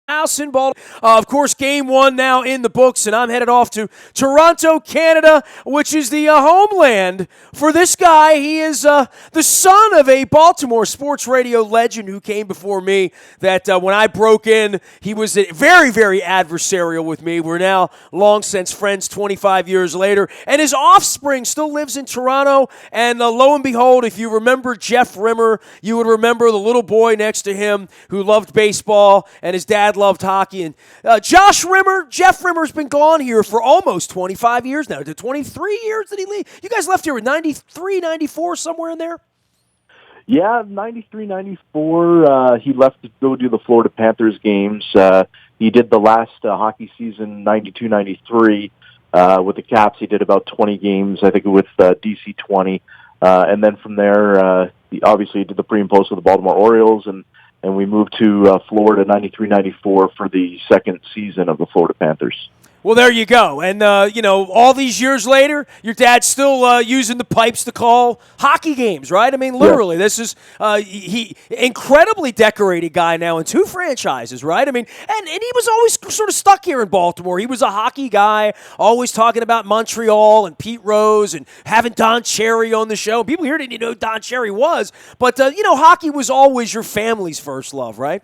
House in Baltimore. Of course, game one now in the books, and I'm headed off to Toronto, Canada, which is the homeland for this guy. He is the son of a Baltimore sports radio legend who came before me. That when I broke in, he was very, very adversarial with me. We're now long since friends 25 years later, and his offspring still lives in Toronto. And lo and behold, if you remember Jeff Rimmer, you would remember the little boy next to him who loved baseball, and his dad loved hockey. And Jeff Rimmer's been gone here for almost 25 years now. 23 years did he leave? You guys left here in 93, 94, somewhere in there? Yeah, 93, 94. He left to go do the Florida Panthers games. He did the last hockey season, 92, 93, with the Caps. He did about 20 games, I think, with DC 20. And then from there, he obviously did the pre and post with the Baltimore Orioles, and we moved to Florida 93, 94 for the second season of the Florida Panthers. Well, there you go. And, all these years later, your dad's still using the pipes to call hockey games, right? I mean, literally, This is he incredibly decorated guy now in two franchises, right? I mean, and he was always sort of stuck here in Baltimore. He was a hockey guy, always talking about Montreal and Pete Rose and having Don Cherry on the show. People here didn't even know who Don Cherry was. But, hockey was always your family's first love, right?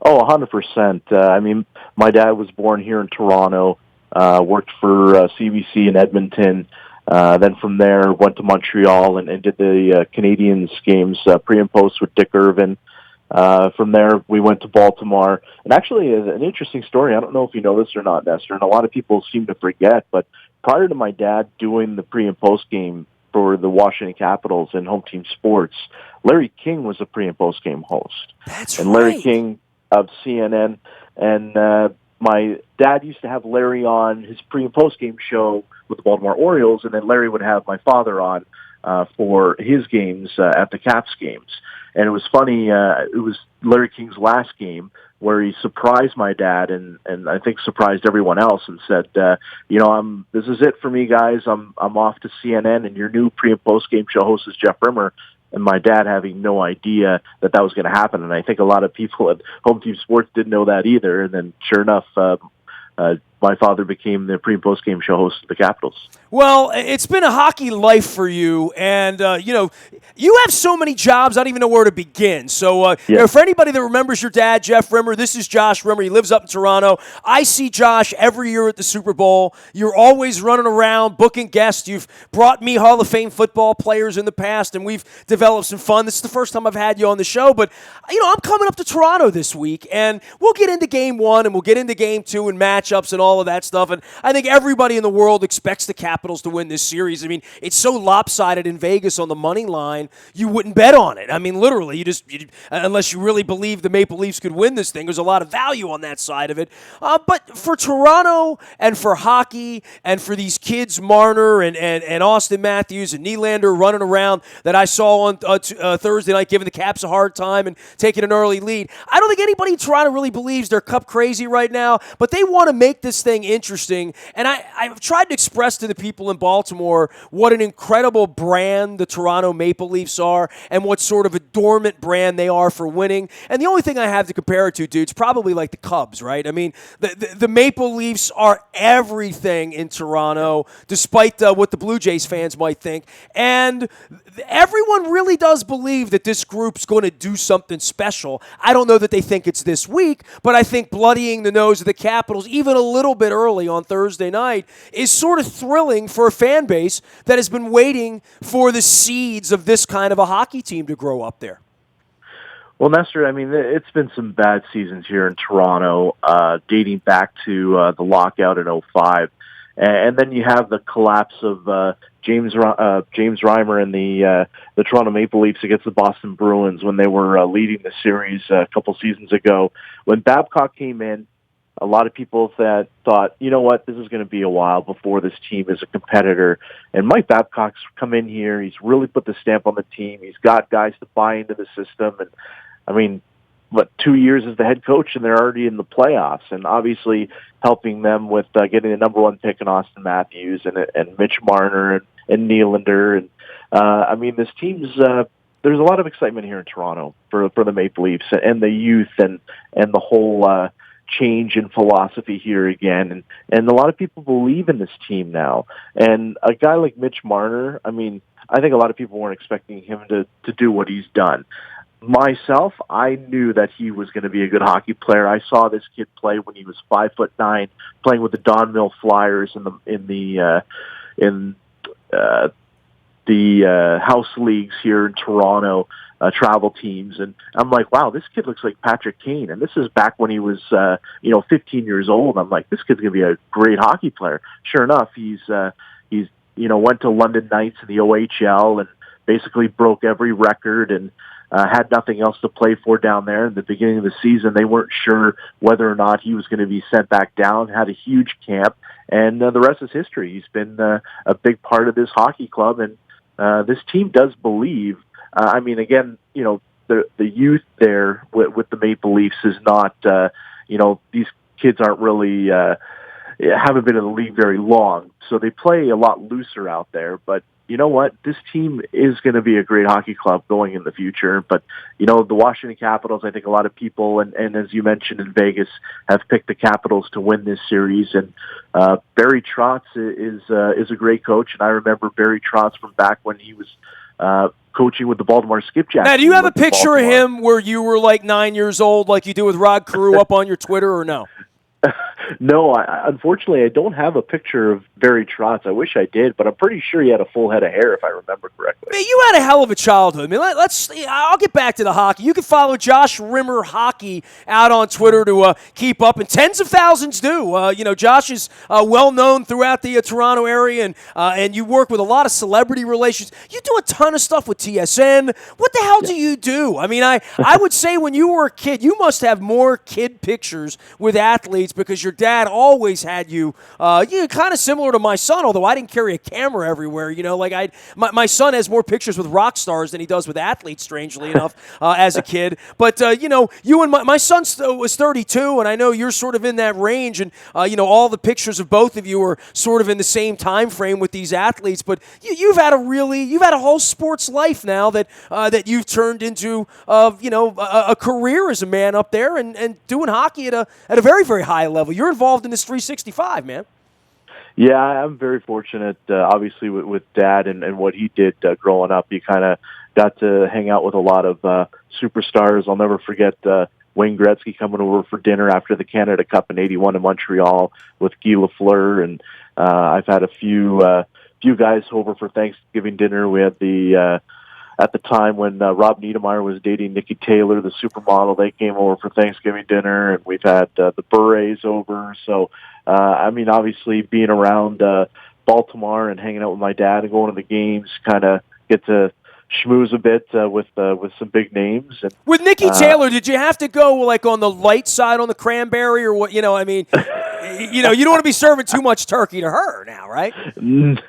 Oh, 100%. I mean, my dad was born here in Toronto, worked for CBC in Edmonton, then from there went to Montreal and did the Canadiens games pre and post with Dick Irvin. From there, we went to Baltimore. And actually, an interesting story, I don't know if you know this or not, Nestor, and a lot of people seem to forget, but prior to my dad doing the pre and post game for the Washington Capitals and Home Team Sports, Larry King was a pre and post game host. That's and Larry King of CNN, and my dad used to have Larry on his pre- and post-game show with the Baltimore Orioles, and then Larry would have my father on for his games at the Caps games. And it was funny, it was Larry King's last game where he surprised my dad and I think surprised everyone else and said, this is it for me, guys. I'm off to CNN, and your new pre- and post-game show host is Jeff Rimmer. And my dad having no idea that was going to happen. And I think a lot of people at Home Team Sports didn't know that either. And then sure enough, my father became the pre- and post-game show host of the Capitals. Well, it's been a hockey life for you, and, you have so many jobs, I don't even know where to begin. So, for anybody that remembers your dad, Jeff Rimmer, this is Josh Rimmer. He lives up in Toronto. I see Josh every year at the Super Bowl. You're always running around, booking guests. You've brought me Hall of Fame football players in the past, and we've developed some fun. This is the first time I've had you on the show, but, I'm coming up to Toronto this week, and we'll get into game one, and we'll get into game two and matchups and all of that stuff, and I think everybody in the world expects the Capitals to win this series. I mean, it's so lopsided in Vegas on the money line, you wouldn't bet on it. I mean, literally, unless you really believe the Maple Leafs could win this thing, there's a lot of value on that side of it. But for Toronto and for hockey and for these kids, Marner and Austin Matthews and Nylander running around that I saw on Thursday night giving the Caps a hard time and taking an early lead, I don't think anybody in Toronto really believes they're cup crazy right now, but they want to make this thing interesting. And I've tried to express to the people in Baltimore what an incredible brand the Toronto Maple Leafs are and what sort of a dormant brand they are for winning. And the only thing I have to compare it to, dude, is probably like the Cubs, right? I mean, the Maple Leafs are everything in Toronto, despite what the Blue Jays fans might think. And everyone really does believe that this group's going to do something special. I don't know that they think it's this week, but I think bloodying the nose of the Capitals even a little bit early on Thursday night is sort of thrilling for a fan base that has been waiting for the seeds of this kind of a hockey team to grow up there. Well, Nestor, I mean, it's been some bad seasons here in Toronto, dating back to the lockout in '05. And then you have the collapse of James Reimer and the Toronto Maple Leafs against the Boston Bruins when they were leading the series a couple seasons ago. When Babcock came in, a lot of people thought, you know what, this is going to be a while before this team is a competitor. And Mike Babcock's come in here. He's really put the stamp on the team. He's got guys to buy into the system. And, I mean, 2 years as the head coach, and they're already in the playoffs, and obviously helping them with getting the number one pick in Austin Matthews and Mitch Marner and Nylander. And, I mean, this team's there's a lot of excitement here in Toronto for the Maple Leafs and the youth and the whole change in philosophy here again, and a lot of people believe in this team now. And a guy like Mitch Marner, I mean, I think a lot of people weren't expecting him to do what he's done. Myself, I knew that he was going to be a good hockey player. I saw this kid play when he was 5'9", playing with the Don Mill Flyers in the house leagues here in Toronto, travel teams, and I'm like, wow, this kid looks like Patrick Kane, and this is back when he was 15 years old. I'm like, this kid's going to be a great hockey player. Sure enough, he's went to London Knights in the OHL and basically broke every record and had nothing else to play for down there. In the beginning of the season, they weren't sure whether or not he was going to be sent back down, had a huge camp, and the rest is history. He's been a big part of this hockey club, and this team does believe. Again, the youth there with the Maple Leafs is not, these kids aren't really, haven't been in the league very long, so they play a lot looser out there, but you know what? This team is going to be a great hockey club going in the future. But, the Washington Capitals, I think a lot of people, and as you mentioned in Vegas, have picked the Capitals to win this series. And Barry Trotz is a great coach. And I remember Barry Trotz from back when he was coaching with the Baltimore Skipjacks. Now, do you have a picture of him where you were like 9 years old like you do with Rod Carew up on your Twitter or no? No, unfortunately, I don't have a picture of Barry Trotz. I wish I did, but I'm pretty sure he had a full head of hair, if I remember correctly. Man, you had a hell of a childhood. I mean, I'll get back to the hockey. You can follow Josh Rimmer Hockey out on Twitter to keep up, and tens of thousands do. Josh is well known throughout the Toronto area, and you work with a lot of celebrity relations. You do a ton of stuff with TSN. What the hell do you do? I mean, I would say when you were a kid, you must have more kid pictures with athletes because your dad always had you, kind of similar to my son, although I didn't carry a camera everywhere. My son has more pictures with rock stars than he does with athletes, strangely enough, as a kid. But, you and my son was 32, and I know you're sort of in that range, and, all the pictures of both of you are sort of in the same time frame with these athletes. But you've had a whole sports life now that you've turned into, a career as a man up there and doing hockey at a very, very high level. You're involved in this 365, man. Yeah, I'm very fortunate, obviously, with Dad and what he did growing up. He kind of got to hang out with a lot of superstars. I'll never forget Wayne Gretzky coming over for dinner after the Canada Cup in '81 in Montreal with Guy Lafleur, and I've had a few guys over for Thanksgiving dinner. We had at the time when Rob Niedermeyer was dating Nikki Taylor, the supermodel, they came over for Thanksgiving dinner, and we've had the Burrays over. So, obviously being around Baltimore and hanging out with my dad and going to the games, kind of get to schmooze a bit with some big names. And, with Nikki Taylor, did you have to go like on the light side on the cranberry or what? You don't want to be serving too much turkey to her now, right? No,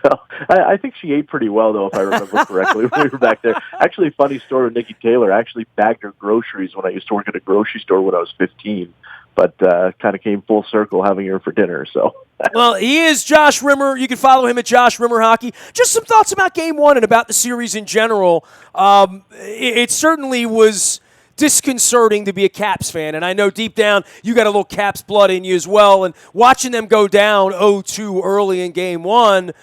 I think she ate pretty well, though, if I remember correctly, when we were back there. Actually, funny story with Nikki Taylor. I actually bagged her groceries when I used to work at a grocery store when I was 15, but kind of came full circle having her for dinner. So. Well, he is Josh Rimmer. You can follow him at Josh Rimmer Hockey. Just some thoughts about Game 1 and about the series in general. It certainly was disconcerting to be a Caps fan, and I know deep down you got a little Caps blood in you as well, and watching them go down 0-2 early in Game 1,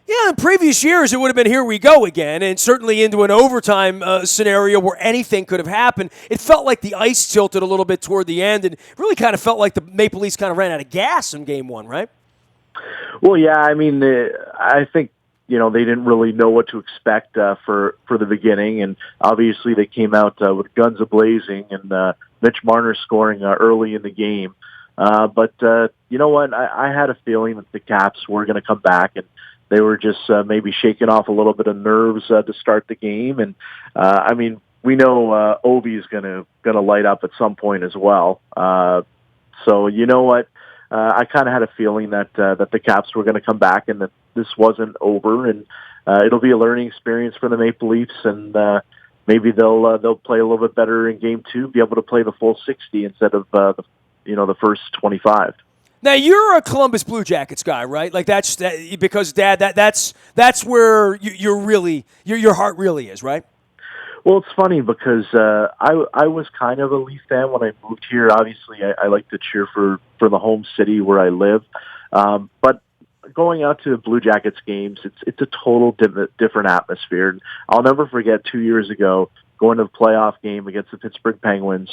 in previous years it would have been here we go again, and certainly into an overtime scenario where anything could have happened. It felt like the ice tilted a little bit toward the end, and it really kind of felt like the Maple Leafs kind of ran out of gas in Game 1, right? Well, yeah, I think they didn't really know what to expect for the beginning, and obviously they came out with guns a-blazing, and Mitch Marner scoring early in the game. But you know what? I had a feeling that the Caps were going to come back, and they were just maybe shaking off a little bit of nerves to start the game. And we know Ovi is going to light up at some point as well. So you know what? I kind of had a feeling that the Caps were going to come back and that this wasn't over, and it'll be a learning experience for the Maple Leafs, and maybe they'll play a little bit better in Game 2, be able to play the full 60 instead of the first 25. Now you're a Columbus Blue Jackets guy, right? Like that's because Dad, that's where your heart really is, right? Well, it's funny because I was kind of a Leaf fan when I moved here. Obviously, I like to cheer for the home city where I live, but going out to Blue Jackets games, it's a total different atmosphere. And I'll never forget 2 years ago going to the playoff game against the Pittsburgh Penguins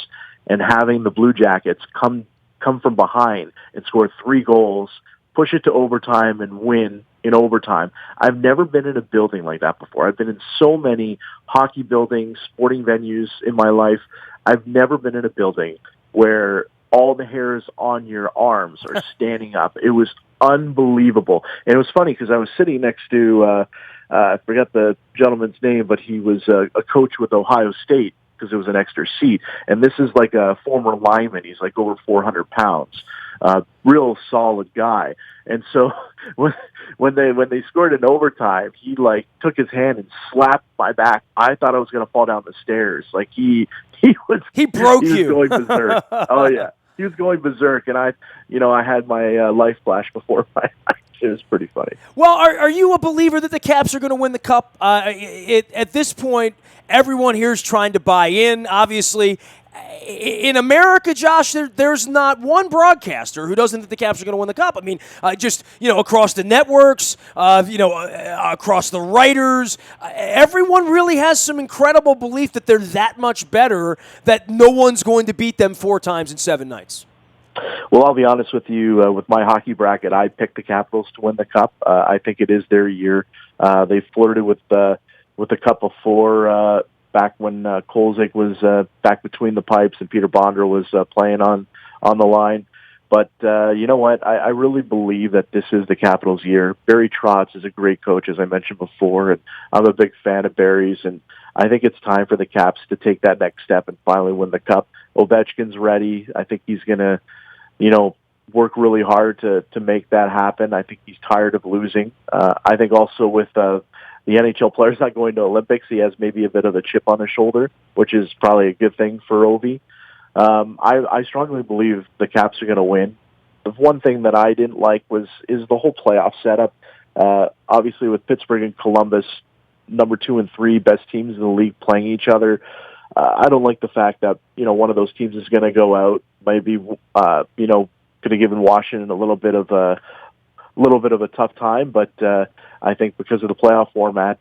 and having the Blue Jackets come from behind and score 3 goals, push it to overtime, and win in overtime. I've never been in a building like that before. I've been in so many hockey buildings, sporting venues in my life. I've never been in a building where all the hairs on your arms are standing up. It was unbelievable. And it was funny because I was sitting next to, I forget the gentleman's name, but he was a coach with Ohio State because it was an extra seat. And this is like a former lineman. He's like over 400 pounds. Real solid guy. And so when they scored in overtime, he like took his hand and slapped my back. I thought I was going to fall down the stairs. Like he broke you. He was going berserk. Oh yeah. He was going berserk, and I had my life flash before my eyes. It was pretty funny. Well, are you a believer that the Caps are going to win the Cup? At this point, everyone here is trying to buy in, obviously. In America, Josh, there's not one broadcaster who doesn't think the Caps are going to win the Cup. I mean, just across the networks, across the writers, everyone really has some incredible belief that they're that much better that no one's going to beat them 4 times in 7 nights. Well, I'll be honest with you. With my hockey bracket, I picked the Capitals to win the Cup. I think it is their year. They flirted with the Cup before. Back when Kolzig was back between the pipes and Peter Bondra was playing on the line. But you know what? I really believe that this is the Capitals' year. Barry Trotz is a great coach, as I mentioned before, and I'm a big fan of Barry's. And I think it's time for the Caps to take that next step and finally win the Cup. Ovechkin's ready. I think he's going to, work really hard to make that happen. I think he's tired of losing. I think also with the NHL players not going to Olympics, he has maybe a bit of a chip on his shoulder, which is probably a good thing for Ovi. I strongly believe the Caps are going to win. The one thing that I didn't like is the whole playoff setup. Obviously, with Pittsburgh and Columbus, number 2 and 3 best teams in the league playing each other, I don't like the fact that one of those teams is going to go out, maybe going to give Washington a little bit of a tough time, but I think because of the playoff format,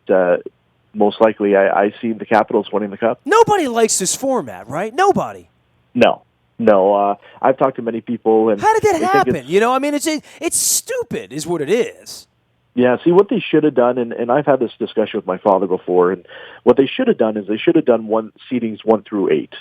most likely I see the Capitals winning the Cup. Nobody likes this format, right? Nobody. No. I've talked to many people, and how did that happen? It's stupid, is what it is. Yeah. See, what they should have done, and I've had this discussion with my father before, and what they should have done is they should have done seedings 1 through 8.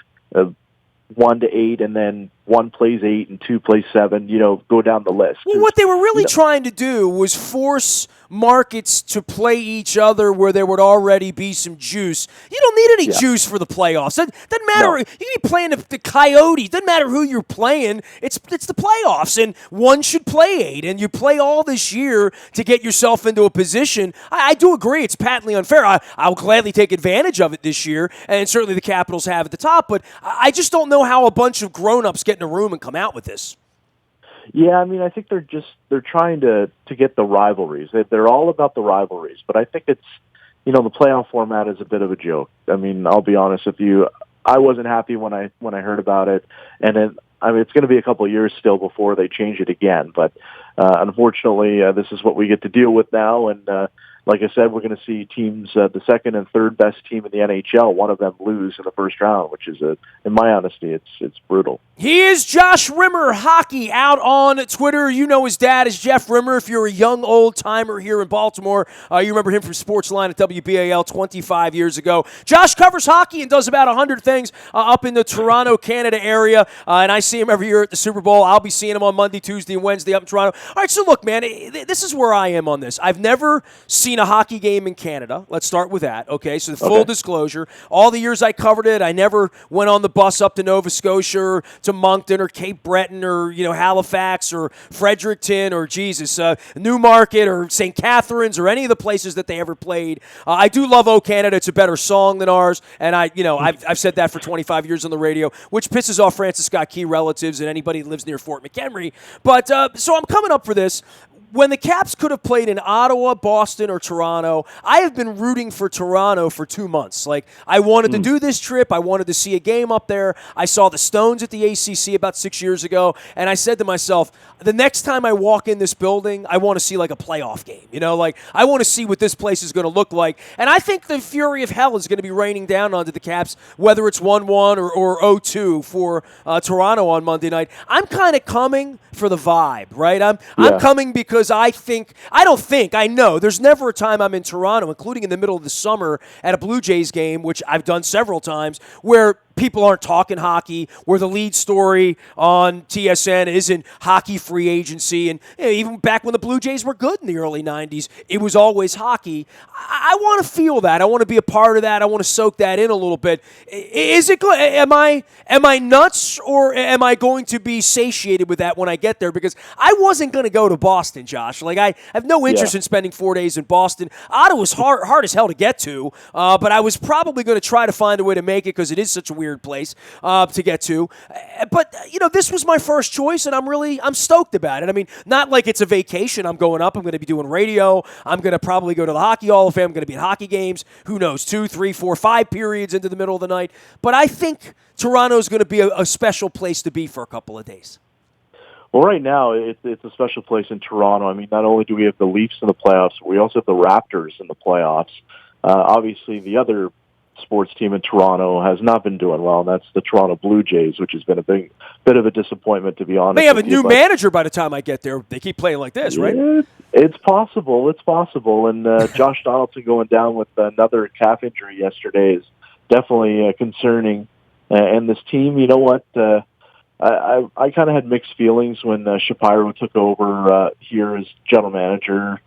1 to 8, and then 1 plays 8 and 2 plays 7, go down the list. Well, what they were really trying to do was force markets to play each other where there would already be some juice. You don't need any juice for the playoffs. It doesn't matter. No. You can be playing the Coyotes. Doesn't matter who you're playing. It's the playoffs, and one should play 8, and you play all this year to get yourself into a position. I do agree it's patently unfair. I'll gladly take advantage of it this year, and certainly the Capitals have at the top, but I just don't know how a bunch of grown-ups get in a room and come out with this. Yeah, I mean, I think they're trying to get the rivalries. They're all about the rivalries, but I think it's, the playoff format is a bit of a joke. I mean, I'll be honest with you. I wasn't happy when I heard about it, and it's going to be a couple of years still before they change it again. But unfortunately, this is what we get to deal with now, and like I said, we're going to see teams, the second and third best team in the NHL, one of them lose in the first round, which is, in my honesty, it's brutal. He is Josh Rimmer, hockey, out on Twitter. You know his dad is Jeff Rimmer. If you're a young old-timer here in Baltimore, you remember him from Sportsline at WBAL 25 years ago. Josh covers hockey and does about 100 things up in the Toronto, Canada area, and I see him every year at the Super Bowl. I'll be seeing him on Monday, Tuesday, and Wednesday up in Toronto. All right, so look, man, this is where I am on this. I've never seen a hockey game in Canada. Let's start with that, okay? So full disclosure, all the years I covered it, I never went on the bus up to Nova Scotia or to Moncton or Cape Breton or, Halifax or Fredericton or, Newmarket or St. Catharines or any of the places that they ever played. I do love "Oh Canada." It's a better song than ours, and I've said that for 25 years on the radio, which pisses off Francis Scott Key relatives and anybody who lives near Fort McHenry. But so I'm coming up for this. when the Caps could have played in Ottawa, Boston, or Toronto, I have been rooting for Toronto for 2 months. Like, I wanted to do this trip. I wanted to see a game up there. I saw the Stones at the ACC about 6 years ago, and I said to myself, the next time I walk in this building, I want to see like a playoff game. Like I want to see what this place is going to look like. And I think the fury of hell is going to be raining down onto the Caps, whether it's 1-1 or 0-2 for Toronto on Monday night. I'm kind of coming for the vibe, right? I'm coming because I know there's never a time I'm in Toronto, including in the middle of the summer at a Blue Jays game, which I've done several times, where people aren't talking hockey, where the lead story on TSN isn't hockey free agency. And even back when the Blue Jays were good in the early 90s, it was always hockey. I want to feel that. I want to be a part of that. I want to soak that in a little bit. Is it good? Am I nuts, or am I going to be satiated with that when I get there? Because I wasn't going to go to Boston, Josh. Like, I have no interest in spending 4 days in Boston. Ottawa's hard as hell to get to, but I was probably going to try to find a way to make it because it is such a weird place to get to. But, this was my first choice, and I'm stoked about it. I mean, not like it's a vacation. I'm going up. I'm going to be doing radio. I'm going to probably go to the Hockey Hall of Fame. I'm going to be at hockey games. Who knows, 2, 3, 4, 5 periods into the middle of the night. But I think Toronto's going to be a special place to be for a couple of days. Well, right now, it's a special place in Toronto. I mean, not only do we have the Leafs in the playoffs, we also have the Raptors in the playoffs. Obviously, the other sports team in Toronto has not been doing well, and that's the Toronto Blue Jays, which has been a bit of a disappointment, to be honest. They have a new manager by the time I get there. They keep playing like this, right? It's possible. And Josh Donaldson going down with another calf injury yesterday is definitely concerning. And this team, you know what? I kind of had mixed feelings when Shapiro took over here as general manager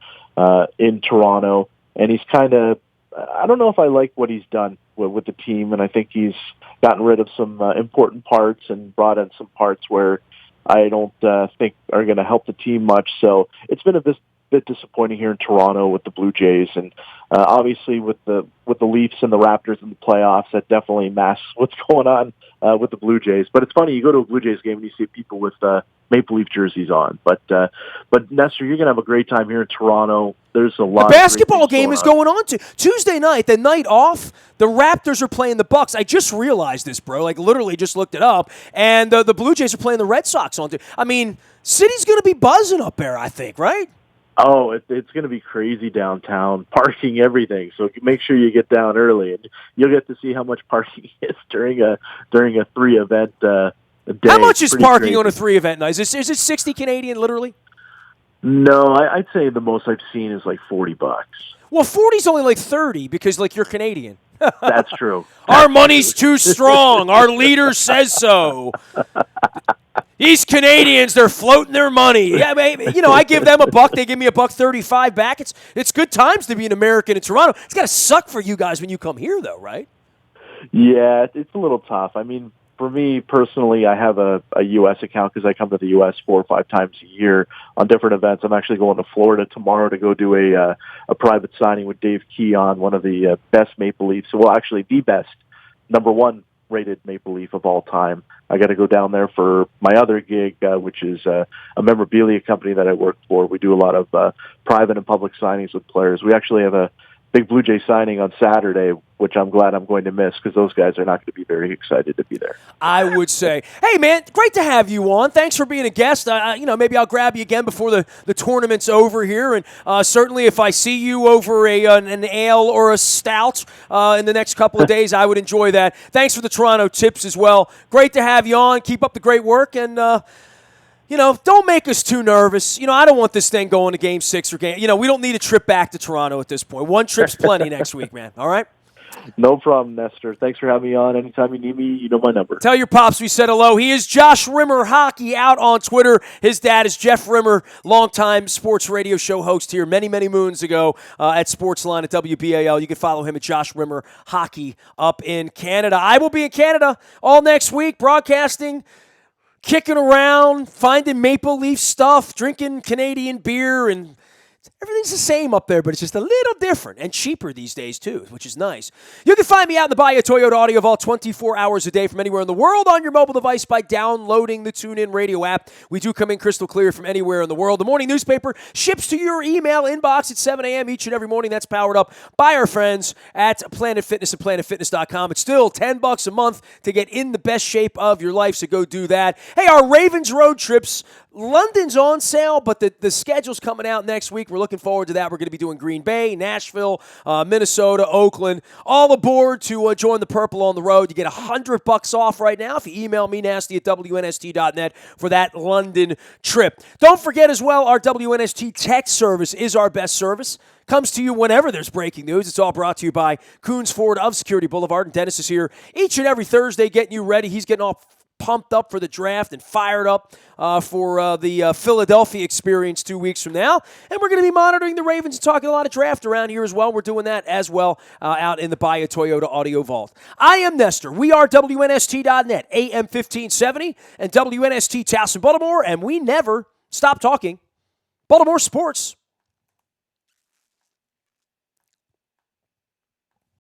in Toronto, and he's kind of, I don't know if I like what he's done with the team, and I think he's gotten rid of some important parts and brought in some parts where I don't think are going to help the team much. So it's been a bit disappointing here in Toronto with the Blue Jays, and obviously with the Leafs and the Raptors in the playoffs, that definitely masks what's going on with the Blue Jays. But it's funny, you go to a Blue Jays game and you see people with Maple Leaf jerseys on. But Nestor, you're going to have a great time here in Toronto. There's a lot. The basketball game is going on Tuesday night, the night off. The Raptors are playing the Bucks. I just realized this, bro. Like, literally just looked it up. And the Blue Jays are playing the Red Sox on. I mean, city's going to be buzzing up there, I think, right? Oh, it's going to be crazy downtown, parking, everything. So make sure you get down early, and you'll get to see how much parking is during a 3-event day. How much is parking on a 3-event night? Is it 60 Canadian, literally? No, I'd say the most I've seen is like $40. Well, 40's only like 30 because, like, you're Canadian. That's true. Our money's too strong. Our leader says so. These Canadians, they're floating their money. Yeah, I give them $1. They give me $1.35 back. It's good times to be an American in Toronto. It's got to suck for you guys when you come here, though, right? Yeah, it's a little tough. I mean, for me personally, I have a U.S. account because I come to the U.S. 4 or 5 times a year on different events. I'm actually going to Florida tomorrow to go do a private signing with Dave Keon, one of the best Maple Leafs. Well, actually, the best, #1 rated Maple Leaf of all time. I got to go down there for my other gig, which is a memorabilia company that I work for. We do a lot of private and public signings with players. We actually have a big Blue Jay signing on Saturday, which I'm glad I'm going to miss because those guys are not going to be very excited to be there. I would say. Hey, man, great to have you on. Thanks for being a guest. Maybe I'll grab you again before the tournament's over here. And certainly if I see you over an ale or a stout in the next couple of days, I would enjoy that. Thanks for the Toronto tips as well. Great to have you on. Keep up the great work. And, don't make us too nervous. I don't want this thing going to Game 6 or Game. We don't need a trip back to Toronto at this point. One trip's plenty next week, man. All right? No problem, Nestor. Thanks for having me on. Anytime you need me, you know my number. Tell your pops we said hello. He is Josh Rimmer Hockey out on Twitter. His dad is Jeff Rimmer, longtime sports radio show host here many, many moons ago at Sportsline at WBAL. You can follow him at Josh Rimmer Hockey up in Canada. I will be in Canada all next week broadcasting, kicking around, finding Maple Leaf stuff, drinking Canadian beer, and Everything's the same up there, but it's just a little different and cheaper these days, too, which is nice. You can find me out in the Bahia Toyota Audio Vault 24 hours a day from anywhere in the world on your mobile device by downloading the TuneIn Radio app. We do come in crystal clear from anywhere in the world. The morning newspaper ships to your email inbox at 7 a.m. each and every morning. That's powered up by our friends at Planet Fitness and PlanetFitness.com. It's still $10 a month to get in the best shape of your life, so go do that. Hey, our Ravens road trips, London's on sale, but the schedule's coming out next week. We're looking forward to that. We're going to be doing Green Bay, Nashville, Minnesota, Oakland, all aboard to join the Purple on the road. You get $100 off right now if you email me, nasty at WNST.net, for that London trip. Don't forget as well, our WNST text service is our best service. Comes to you whenever there's breaking news. It's all brought to you by Coons Ford of Security Boulevard. And Dennis is here each and every Thursday getting you ready. He's getting all pumped up for the draft and fired up for the Philadelphia experience 2 weeks from now. And we're going to be monitoring the Ravens and talking a lot of draft around here as well. We're doing that as well out in the Bahia Toyota Audio Vault. I am Nestor. We are WNST.net, AM 1570, and WNST Towson, Baltimore, and we never stop talking Baltimore sports.